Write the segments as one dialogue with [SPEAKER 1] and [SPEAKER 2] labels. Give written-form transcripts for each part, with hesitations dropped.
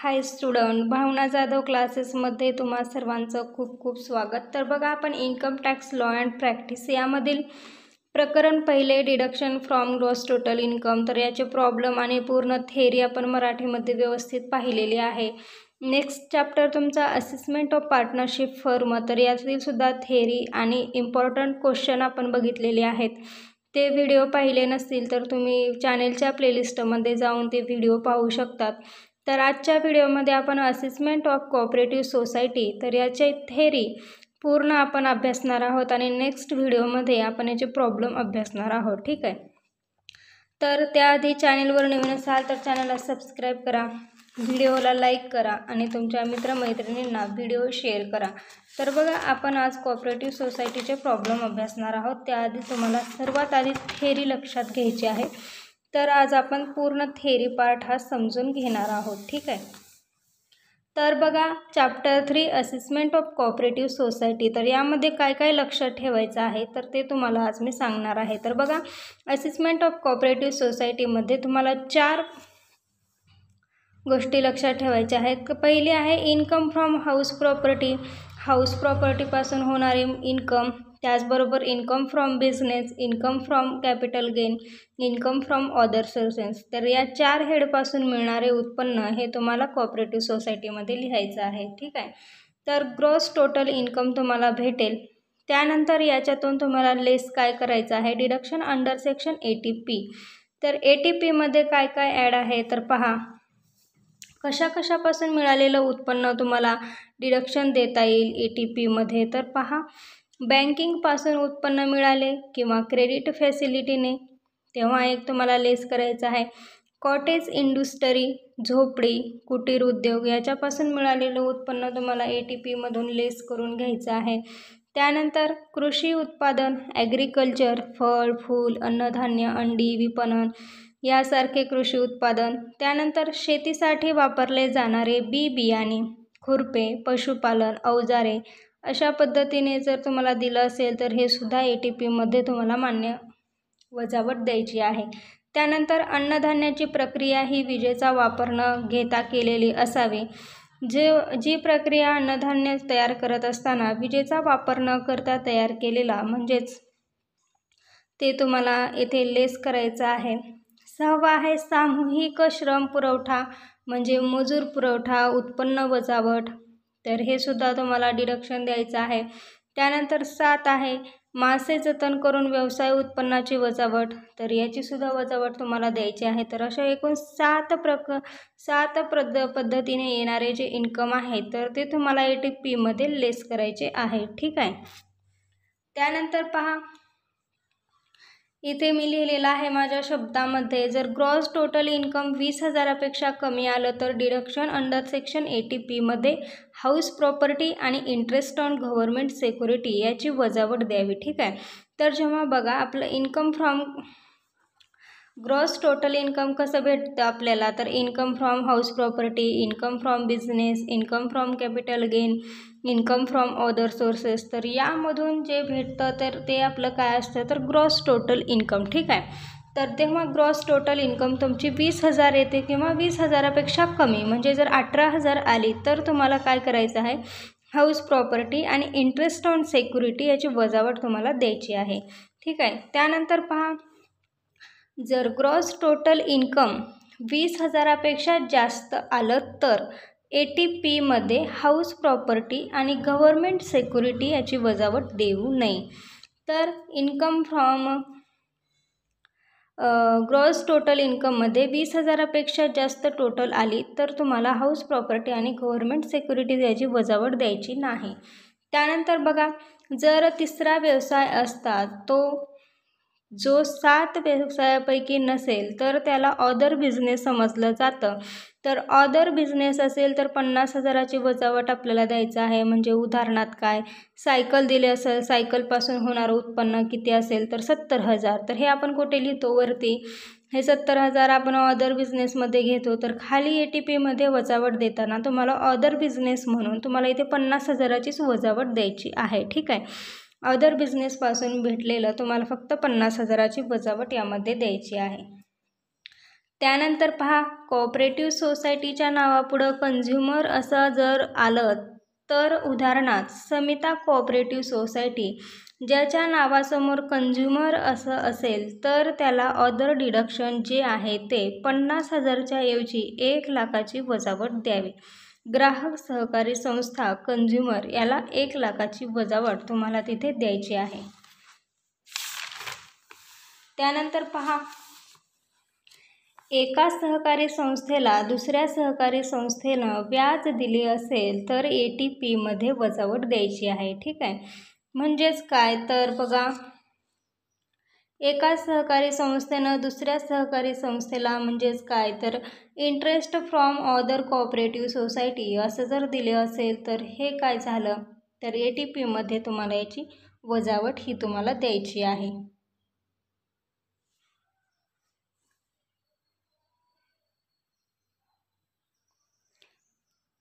[SPEAKER 1] हाय student, भावना जाधव क्लासेसमध्ये तुम्हा सर्वांचं खूप खूप स्वागत। तर बघा, आपण income tax law and practice यामधील प्रकरण पहिले deduction from gross total income, तर याचे प्रॉब्लेम आणि पूर्ण थेअरी आपण मराठीमध्ये व्यवस्थित पाहिलेली आहे। नेक्स्ट चॅप्टर तुमचा असेसमेंट ऑफ पार्टनरशिप फर्म, तर यातील सुद्धा थेअरी आणि इम्पॉर्टंट क्वेश्चन आपण बघितलेले आहेत। ते व्हिडिओ पाहिले नसतील तर तुम्ही चॅनेलच्या प्लेलिस्टमध्ये जाऊन ते व्हिडिओ पाहू शकतात। तर आजच्या व्हिडिओमध्ये आपण असेसमेंट ऑफ कोऑपरेटिव्ह सोसायटी, तर याचे थेअरी पूर्ण आपण अभ्यासणार आहोत आणि नेक्स्ट व्हिडिओमध्ये आपण याचे प्रॉब्लेम अभ्यासणार आहोत, ठीक आहे। तर त्याआधी चॅनेलवर नवीन असाल तर चॅनलला सबस्क्राईब करा, व्हिडिओला लाईक करा आणि तुमच्या मित्रमैत्रिणींना व्हिडिओ शेअर करा। तर बघा, आपण आज कोऑपरेटिव्ह सोसायटीचे प्रॉब्लेम अभ्यासणार आहोत। त्याआधी तुम्हाला सर्वात आधी थेअरी लक्षात घ्यायची आहे। तर आज आपण पूर्ण थेअरी पार्ट हा समजून घेणार आहोत, ठीक आहे। तर बघा, chapter 3 assessment of cooperative society, तर यामध्ये काय काय लक्षात ठेवायचं आहे तर ते तुम्हाला आज मी सांगणार आहे। तर बघा, असेसमेंट ऑफ कोऑपरेटिव्ह सोसायटीमध्ये तुम्हाला 4 गोष्टी लक्षात ठेवायच्या आहेत। पहिली आहे income from house property, house प्रॉपर्टीपासून होणारे इन्कम, त्याचबरोबर income from business, income from capital gain, income from other sources. तर या 4 हेडपासून मिळणारे उत्पन्न हे तुम्हाला कोऑपरेटिव्ह सोसायटीमध्ये लिहायचं आहे, ठीक आहे। तर ग्रॉस टोटल इन्कम तुम्हाला भेटेल। त्यानंतर याच्यातून तुम्हाला लेस काय करायचं आहे, डिडक्शन अंडर सेक्शन 80P। तर 80Pमध्ये काय काय ॲड आहे तर पहा, कशापासून मिळालेलं उत्पन्न तुम्हाला डिडक्शन देता येईल 80Pमध्ये। तर पहा, बँकिंगपासून उत्पन्न मिळाले किंवा क्रेडिट फॅसिलिटीने, तेव्हा एक तुम्हाला लेस करायचं आहे। कॉटेज इंडस्ट्री, झोपडी, कुटीर उद्योग याच्यापासून मिळालेलं उत्पन्न तुम्हाला 80Pमधून लेस करून घ्यायचं आहे। त्यानंतर कृषी उत्पादन, ॲग्रिकल्चर, फळ, फूल, अन्नधान्य, अंडी, विपणन यासारखे कृषी उत्पादन। त्यानंतर शेतीसाठी वापरले जाणारे बी बियाणे, खुरपे, पशुपालन, अवजारे, अशा पद्धतीने जर तुम्हाला दिलं असेल तर हे सुद्धा 80Pमध्ये तुम्हाला मान्य वजावट द्यायची आहे। त्यानंतर अन्नधान्याची प्रक्रिया ही विजेचा वापर न घेता केलेली असावी। जी प्रक्रिया अन्नधान्य तयार करत असताना विजेचा वापर न करता तयार केलेला, म्हणजेच ते तुम्हाला येथे लेस करायचं आहे। 6वा आहे सामूहिक श्रम पुरवठा, म्हणजे मजूर पुरवठा, उत्पन्न वजावट, तर हे सुद्धा तुम्हाला डिडक्शन द्यायचं आहे। त्यानंतर 7 आहे मासे जतन करून व्यवसाय उत्पन्नाची वजावट, तर याची सुद्धा वजावट तुम्हाला द्यायची आहे। तर अशा एकूण 7 पद्धतीने येणारे जे इन्कम आहे तर ते तुम्हाला 80Pमध्ये लेस करायचे आहे, ठीक आहे। त्यानंतर पहा, इथे मी लिहिलेलं आहे माझ्या शब्दामध्ये, जर ग्रॉस टोटल इन्कम 20,000पेक्षा कमी आलं तर डिडक्शन अंडर सेक्शन 80Pमध्ये हाऊस प्रॉपर्टी आणि इंटरेस्ट ऑन गव्हर्नमेंट सिक्युरिटी याची वजावट द्यावी, ठीक आहे। तर जेव्हा बघा, आपलं income from gross total income कसं भेटतं आपल्याला, तर income from house property, income from business, income from capital gain, income from other sources, तर यामधून जे भेटतं तर ते आपलं काय असतं तर ग्रॉस टोटल इन्कम, ठीक आहे। तर तेव्हा ग्रॉस टोटल इन्कम तुमची 20,000 येते किंवा 20,000पेक्षा कमी, म्हणजे जर 18,000 आली तर तुम्हाला काय करायचं आहे, हाऊस प्रॉपर्टी आणि इंटरेस्ट ऑन सिक्युरिटी याची वजावट तुम्हाला द्यायची आहे, ठीक आहे। त्यानंतर पहा, जर ग्रॉस टोटल इन्कम 20,000पेक्षा जास्त आलं तर 80Pमध्ये हाऊस प्रॉपर्टी आणि गव्हर्नमेंट सिक्युरिटी याची वजावट देऊ नये। तर इन्कम फ्रॉम ग्रॉस टोटल इन्कममध्ये 20,000पेक्षा जास्त टोटल आली तर तुम्हाला हाऊस प्रॉपर्टी आणि गव्हर्नमेंट सिक्युरिटी याची वजावट द्यायची नाही। त्यानंतर बघा, जर तिसरा व्यवसाय असता तो जो 7 व्यवसायापैकी नसेल तर त्याला अदर बिझनेस समजलं जातं। तर अदर बिझनेस असेल तर 50,000ची वजावट आपल्याला द्यायचं आहे। म्हणजे उदाहरणार्थ काय, सायकल दिले असेल, सायकलपासून होणारं उत्पन्न किती असेल तर 70,000, तर हे आपण कुठे लिहितो वरती, हे 70,000 आपण अदर बिझनेसमध्ये घेतो। तर खाली 80Pमध्ये वजावट देताना तुम्हाला अदर बिझनेस म्हणून तुम्हाला इथे 50,000चीच वजावट द्यायची आहे, ठीक आहे। अदर बिझनेसपासून भेटलेलं तुम्हाला फक्त 50,000ची वजावट यामध्ये द्यायची आहे। त्यानंतर पहा, कोऑपरेटिव्ह सोसायटीच्या नावापुढं कंझ्युमर असं जर आलं तर उदाहरणार्थ समिता कोऑपरेटिव्ह सोसायटी, ज्याच्या नावासमोर कंझ्युमर असं असेल तर त्याला अदर डिडक्शन जे आहे ते 50,000च्या ऐवजी 1,00,000ची वजावट द्यावी. ग्राहक सहकारी संस्था कंझ्युमर याला 1,00,000ची वजावट तुम्हाला तिथे द्यायची आहे. त्यानंतर पहा, एका सहकारी संस्थेला दुसऱ्या सहकारी संस्थेनं व्याज दिले असेल तर ATP मध्ये वजावट द्यायची आहे. ठीक आहे, म्हणजेच काय तर बघा, एका सहकारी संस्थेनं दुसऱ्या सहकारी संस्थेला म्हणजेच काय तर interest from other cooperative society असं जर दिले असेल तर हे काय झालं तर ATP मध्ये तुम्हाला याची वजावट ही तुम्हाला द्यायची आहे.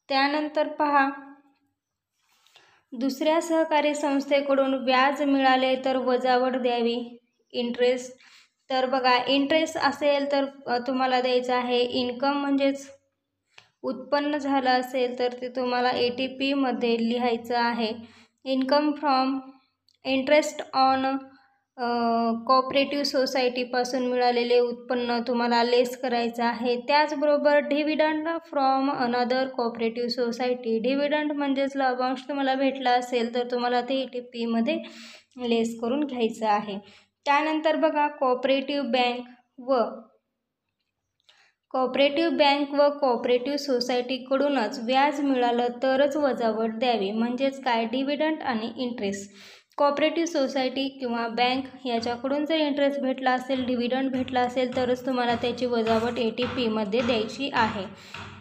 [SPEAKER 1] त्यानंतर पहा, दुसऱ्या सहकारी संस्थेकडून व्याज मिळाले तर वजावट द्यावी. इंटरेस्ट, तर बघा इंटरेस्ट असेल तर तुम्हाला द्यायचं आहे. इन्कम म्हणजेच उत्पन्न झालं असेल तर ते तुम्हाला ATP मध्ये लिहायचं आहे. Income from interest on cooperative सोसायटीपासून मिळालेले उत्पन्न तुम्हाला लेस करायचं आहे. त्याचबरोबर dividend from another cooperative society, dividend म्हणजेच लाभांश तुम्हाला भेटला असेल तर तुम्हाला ते ATP मध्ये लेस करून घ्यायचं आहे. त्यानंतर बघा, कोऑपरेटिव्ह बँक व कोऑपरेटिव्ह सोसायटीकडूनच व्याज मिळालं तरच वजावट द्यावी. म्हणजेच काय, डिव्हिडंड आणि इंटरेस्ट. कोऑपरेटिव्ह सोसायटी किंवा बँक याच्याकडून जर इंटरेस्ट भेटला असेल, डिव्हिडंड भेटला असेल तरच तुम्हाला त्याची वजावट ATP मध्ये द्यायची आहे.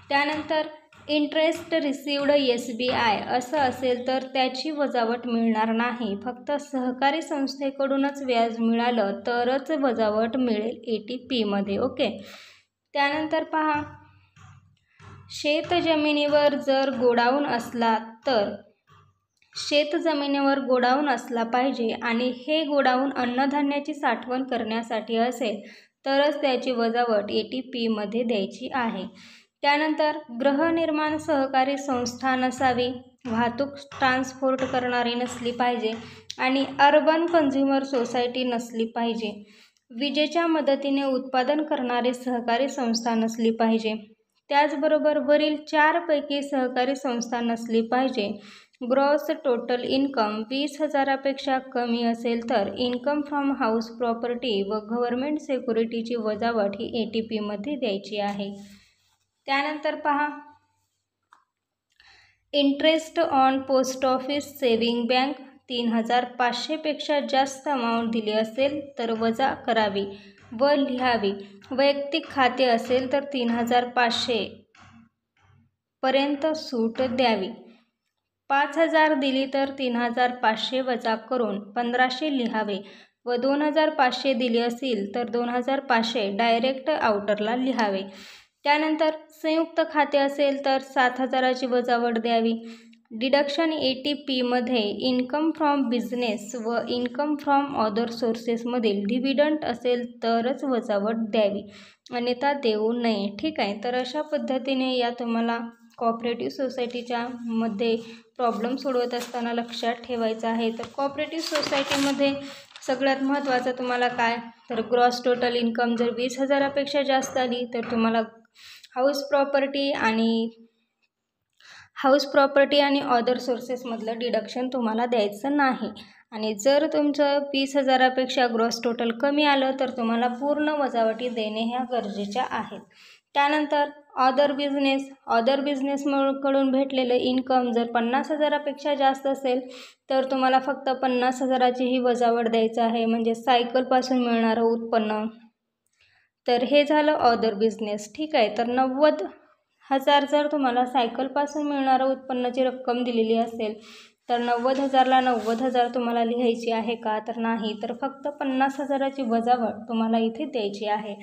[SPEAKER 1] त्यानंतर इंटरेस्ट रिसिव्ड SBI असं असेल तर त्याची वजावट मिळणार नाही. फक्त सहकारी संस्थेकडूनच व्याज मिळालं तरच वजावट मिळेल ATP मध्ये. ओके. त्यानंतर पहा, शेतजमिनीवर जर गोडाऊन असला तर शेतजमिनीवर गोडाऊन असला पाहिजे आणि हे गोडाऊन अन्नधान्याची साठवण करण्यासाठी असेल तरच त्याची वजावट ATP मध्ये द्यायची आहे. त्यानंतर गृहनिर्माण सहकारी संस्था नसावी, वाहतूक ट्रान्सपोर्ट करणारी नसली पाहिजे आणि अर्बन कंझ्युमर सोसायटी नसली पाहिजे. विजेच्या मदतीने उत्पादन करणारी सहकारी संस्था नसली पाहिजे. त्याचबरोबर वरील 4 पैकी सहकारी संस्था नसली पाहिजे. ग्रॉस टोटल इन्कम 20,000पेक्षा कमी असेल तर इन्कम फ्रॉम हाऊस प्रॉपर्टी व गव्हर्नमेंट सिक्युरिटीची वजावट ही ATP मध्ये द्यायची आहे. त्यानंतर पहा, interest on post office saving bank 3,500पेक्षा जास्त अमाऊंट दिली असेल तर वजा करावी व लिहावी. वैयक्तिक खाते असेल तर 3,500 पर्यंत सूट द्यावी. 5,000 दिली तर 3,500 वजा करून 1,500 लिहावे व 2,500 दिली असेल तर 2,500 डायरेक्ट आउटरला लिहावे. त्यानंतर संयुक्त खाते असेल तर 7,000ची वजावट द्यावी. डिडक्शन ATP मध्ये इन्कम फ्रॉम बिझनेस व इन्कम फ्रॉम अदर सोर्सेसमधील डिव्हिडंड असेल तरच वजावट द्यावी, अन्यथा देऊ नये. ठीक आहे, तर अशा पद्धतीने या तुम्हाला कोऑपरेटिव्ह सोसायटीच्या मध्ये प्रॉब्लेम सोडवत असताना लक्षात ठेवायचं आहे. तर कोऑपरेटिव्ह सोसायटीमध्ये सगळ्यात महत्त्वाचं तुम्हाला काय तर ग्रॉस टोटल इन्कम जर 20,000पेक्षा जास्त आली तर तुम्हाला हाऊस प्रॉपर्टी आणि अदर सोर्सेसमधलं डिडक्शन तुम्हाला द्यायचं नाही. आणि जर तुमचं 20,000पेक्षा ग्रॉस टोटल कमी आलं तर तुम्हाला पूर्ण वजावटी देणे ह्या गरजेच्या आहेत. त्यानंतर अदर बिझनेसकडून भेटलेलं इन्कम जर 50,000पेक्षा जास्त असेल तर तुम्हाला फक्त 50,000ची ही वजावट द्यायचं आहे, म्हणजे सायकलपासून मिळणारं उत्पन्न. तर हे झालं अदर बिझनेस. ठीक आहे, तर 90,000 जर तुम्हाला सायकलपासून मिळणारं उत्पन्नाची रक्कम दिलेली असेल तर 90,000ला 90,000 तुम्हाला लिहायची आहे का तर नाही, तर फक्त 50,000ची वजावट तुम्हाला इथे द्यायची आहे.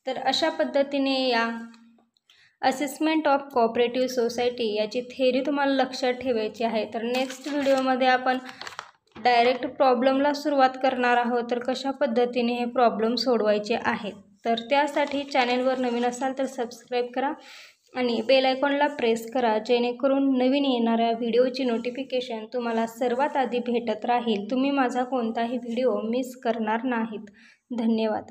[SPEAKER 1] तर अशा पद्धतीने या असेसमेंट ऑफ कोऑपरेटिव्ह सोसायटी याची थेअरी तुम्हाला लक्षात ठेवायची आहे. तर नेक्स्ट व्हिडिओमध्ये आपण डायरेक्ट प्रॉब्लेमला सुरुवात करणार आहोत, तर कशा पद्धतीने हे प्रॉब्लेम सोडवायचे आहेत. तर त्यासाठी चॅनेलवर नवीन असाल तर सबस्क्राईब करा आणि बेल आयकॉनला प्रेस करा, जेणेकरून नवीन येणाऱ्या व्हिडिओची नोटिफिकेशन तुम्हाला सर्वात आधी भेटत राहील. तुम्ही माझा कोणताही व्हिडिओ मिस करणार नाहीत. धन्यवाद.